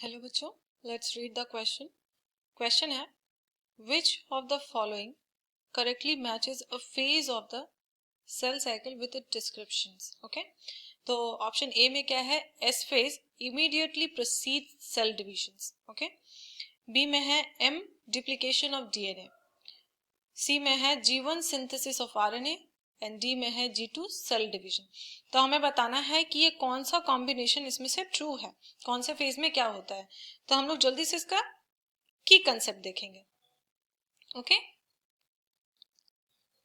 Hello बच्चों, let's read the question. Question है which of the following correctly matches a phase of the cell cycle with it descriptions. Okay, तो option A में क्या है, S phase immediately proceed cell divisions. Okay, B में है M duplication of DNA, C में है G1 synthesis of RNA and D में है G2 सेल डिवीजन। तो हमें बताना है कि ये कौन सा कॉम्बिनेशन इसमें से ट्रू है, कौन से फेज में क्या होता है। तो हम लोग जल्दी से इसका की कंसेप्ट देखेंगे। ओके,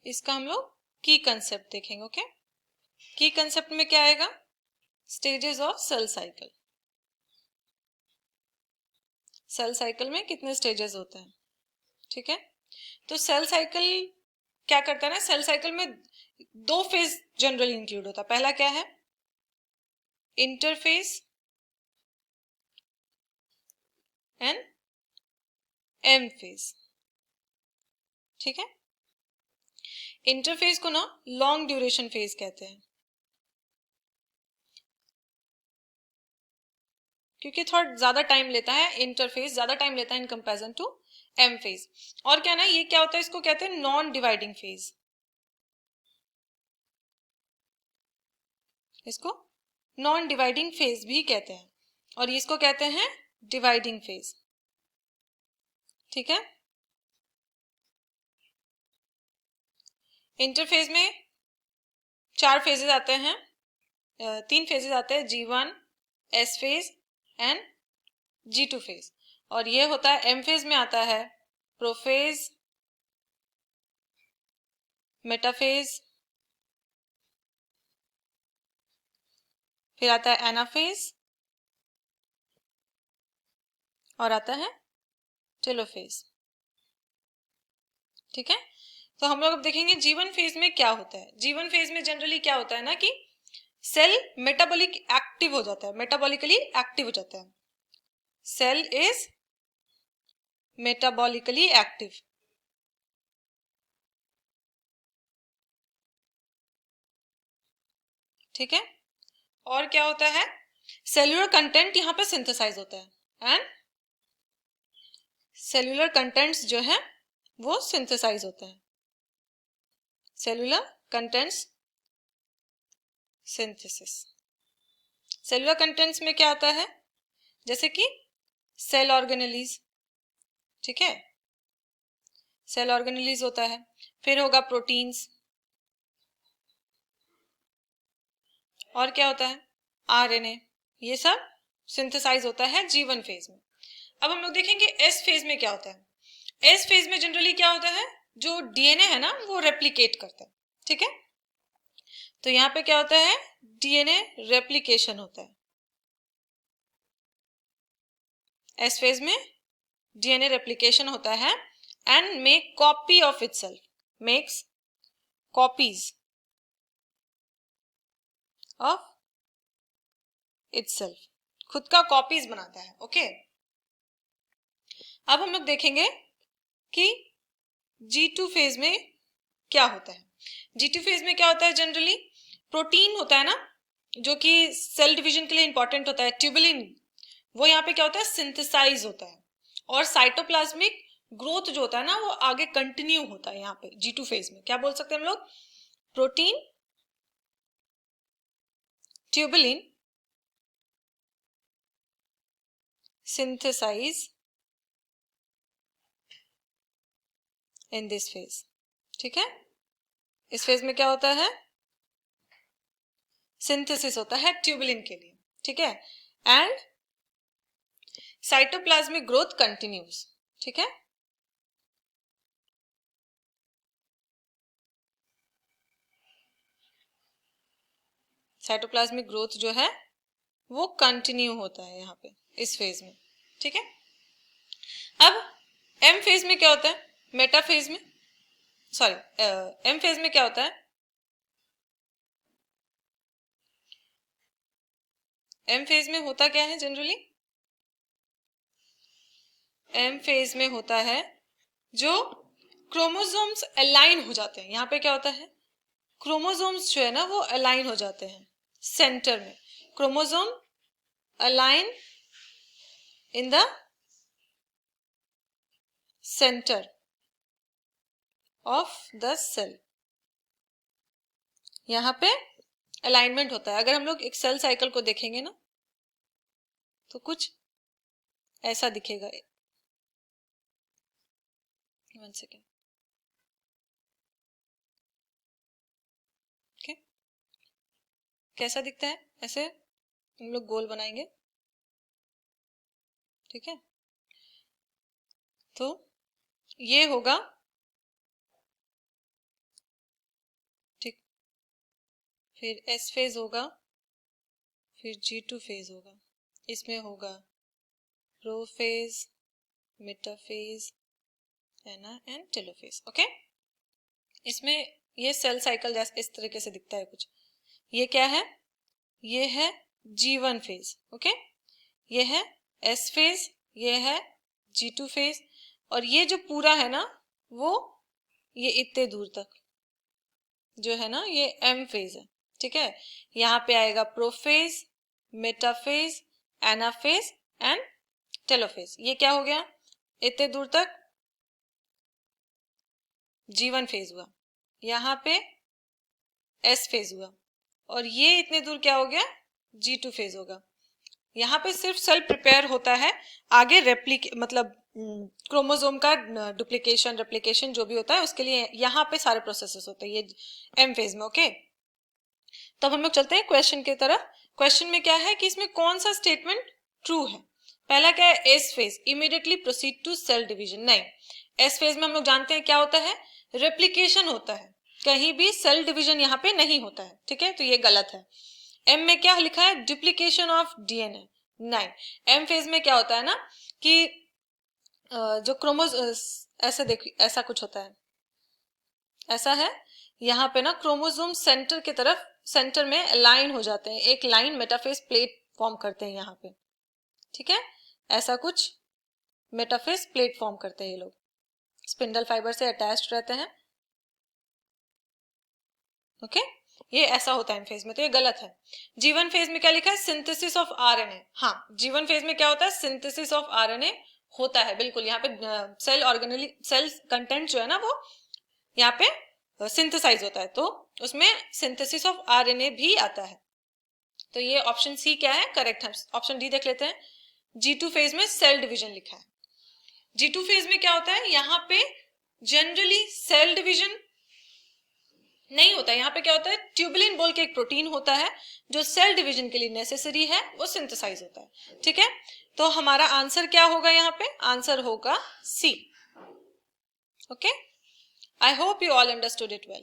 इसका हम लोग की कंसेप्ट देखेंगे। ओके, की कंसेप्ट में क्या आएगा, stages of cell cycle. Cell cycle में कितने स्टेजेस होते हैं, ठीक है। तो सेल साइकिल क्या करता है ना, सेल साइकिल में दो फेज जनरली इंक्लूड होता है। पहला क्या है, इंटरफेज एंड एम फेज, ठीक है। इंटरफेज को ना लॉन्ग ड्यूरेशन फेज कहते हैं, क्योंकि थोड़ा ज्यादा टाइम लेता है, इंटरफेज ज्यादा टाइम लेता है in comparison to M phase. और क्या ना, ये क्या होता है, इसको कहते हैं नॉन डिवाइडिंग फेज, इसको नॉन डिवाइडिंग फेज भी कहते हैं, और इसको कहते हैं डिवाइडिंग फेज, ठीक है। इंटरफेज में चार फेजेस आते हैं, तीन फेजेस आते हैं, G1, S phase and G2 phase. और ये होता है एम फेज में आता है प्रोफेज, मेटाफेज, फिर आता है एनाफेज और आता है टेलोफेज, ठीक है। तो हम लोग अब देखेंगे G1 फेज में क्या होता है। G1 फेज में जनरली क्या होता है ना कि सेल मेटाबॉलिक एक्टिव हो जाता है, मेटाबॉलिकली एक्टिव हो जाता है, सेल इज मेटाबॉलिकली एक्टिव, ठीक है। और क्या होता है, सेल्यूलर कंटेंट यहां पे सिंथेसाइज होता है एंड सेल्यूलर कंटेंट्स जो है वो सिंथेसाइज होता है, cellular contents synthesis. Cellular contents में क्या आता है, जैसे कि सेल ऑर्गेनेलीज, ठीक है, सेल ऑर्गेनेलीज होता है, फिर होगा प्रोटीन्स, और क्या होता है आरएनए, ये सब सिंथेसाइज होता है G1 फेज में। अब हम लोग देखेंगे एस फेज में क्या होता है। एस फेज में जनरली क्या होता है, जो डीएनए है ना वो रेप्लिकेट करता है, ठीक है। तो यहां पे क्या होता है, डीएनए रेप्लिकेशन होता है, एस फेज में डीएनए रेप्लिकेशन होता है and make copy of itself, makes copies of itself, खुद का कॉपीज बनाता है। ओके, अब हम लोग देखेंगे कि G2 फेज में क्या होता है। G2 फेज में क्या होता है, जनरली प्रोटीन होता है ना जो कि सेल डिवीजन के लिए इंपॉर्टेंट होता है, ट्यूबुलिन, वो यहाँ पे क्या होता है सिंथेसाइज होता है, और साइटोप्लाज्मिक ग्रोथ जो होता है ना वो आगे कंटिन्यू होता है। यहाँ पे G2 फेज में क्या बोल सकते हैं हम लोग, protein, tubulin synthesise in this phase, ठीक है। इस फेज में क्या होता है, सिंथेसिस होता है ट्यूबुलिन के लिए, ठीक है, एंड साइटोप्लाज्मिक ग्रोथ कंटिन्यूज, ठीक है। साइटोप्लाज्मिक ग्रोथ जो है वो कंटिन्यू होता है यहाँ पे इस फेज में, ठीक है। अब एम फेज में क्या होता है, मेटा फेज में, सॉरी एम फेज में क्या होता है, एम फेज में होता क्या है जनरली, एम फेज में होता है जो क्रोमोसोम्स अलाइन हो जाते हैं। यहाँ पे क्या होता है, क्रोमोसोम्स जो है ना वो अलाइन हो जाते हैं सेंटर में, chromosome align in the center of the cell। यहां पे अलाइनमेंट होता है। अगर हम लोग एक सेल साइकिल को देखेंगे ना तो कुछ ऐसा दिखेगा। 1 सेकेंड। ओके, कैसा दिखता है? ऐसे हम लोग गोल बनाएंगे, ठीक है। तो ये होगा, ठीक, फिर एस फेज होगा, फिर G2 फेज होगा, इसमें होगा prophase, metaphase, and telophase. Okay, इसमें ये सेल साइकिल जैसे इस तरीके से दिखता है कुछ। ये क्या है? ये है G1 फेज। ओके, ये है S फेज, ये है G2 फेज, और ये जो पूरा है ना वो ये इतने दूर तक जो है ना ये M फेज है, ठीक है। यहाँ पे आएगा prophase, metaphase, anaphase and telophase. ये क्या हो गया? इतने दूर तक G1 फेज हुआ, यहाँ पे S फेज हुआ, और ये इतने दूर क्या हो गया? G2 फेज होगा। यहाँ पे सिर्फ सेल प्रिपेयर होता है, आगे मतलब क्रोमोसोम का डुप्लीकेशन, रेप्लिकेशन जो भी होता है उसके लिए यहाँ पे सारे प्रोसेसेस होते हैं ये M फेज में। ओके, तब हम लोग चलते हैं क्वेश्चन की तरफ। क्वेश्चन में क्या है कि इसमें कौन सा स्टेटमेंट ट्रू है? पहला क्या है? S phase immediately proceed to cell division. नहीं, एस फेज में हम लोग जानते हैं क्या होता है? रेप्लिकेशन होता है, कहीं भी सेल डिवीजन यहाँ पे नहीं होता है, ठीक है। तो ये गलत है। एम में क्या लिखा है? Duplication of DNA. नहीं, एम फेज में क्या होता है ना कि जो क्रोमोज ऐसे देखिए, ऐसा कुछ होता है, ऐसा है यहाँ पे ना क्रोमोसोम सेंटर की तरफ, सेंटर में अलाइन हो जाते हैं, एक लाइन मेटाफेज प्लेट फॉर्म करते हैं यहाँ पे, ठीक है। ऐसा कुछ मेटाफेज प्लेट फॉर्म करते हैं ये लोग, स्पिंडल फाइबर से अटैच्ड रहते हैं। ओके, ये ऐसा होता है एम फेज में, तो ये गलत है। G1 फेज में क्या लिखा है? Synthesis of RNA. हाँ, G1 फेज में क्या होता है? सिंथेसिस ऑफ आरएनए होता है, बिल्कुल। यहाँ पे सेल ऑर्गेनेली सेल कंटेंट जो है ना वो यहाँ पे सिंथेसाइज होता है, तो उसमें सिंथेसिस ऑफ आरएनए भी आता है। तो ये ऑप्शन सी क्या है? करेक्ट है। ऑप्शन डी देख लेते हैं। G2 फेज में सेल डिवीजन लिखा है। G2 फेज में क्या होता है? यहाँ पे जनरली सेल डिवीजन नहीं होता है। यहाँ पे क्या होता है? ट्यूबुलिन बोल के एक प्रोटीन होता है जो सेल डिवीजन के लिए नेसेसरी है, वो सिंथेसाइज होता है, ठीक है। तो हमारा आंसर क्या होगा? यहाँ पे आंसर होगा C. Okay, I hope you all understood it well.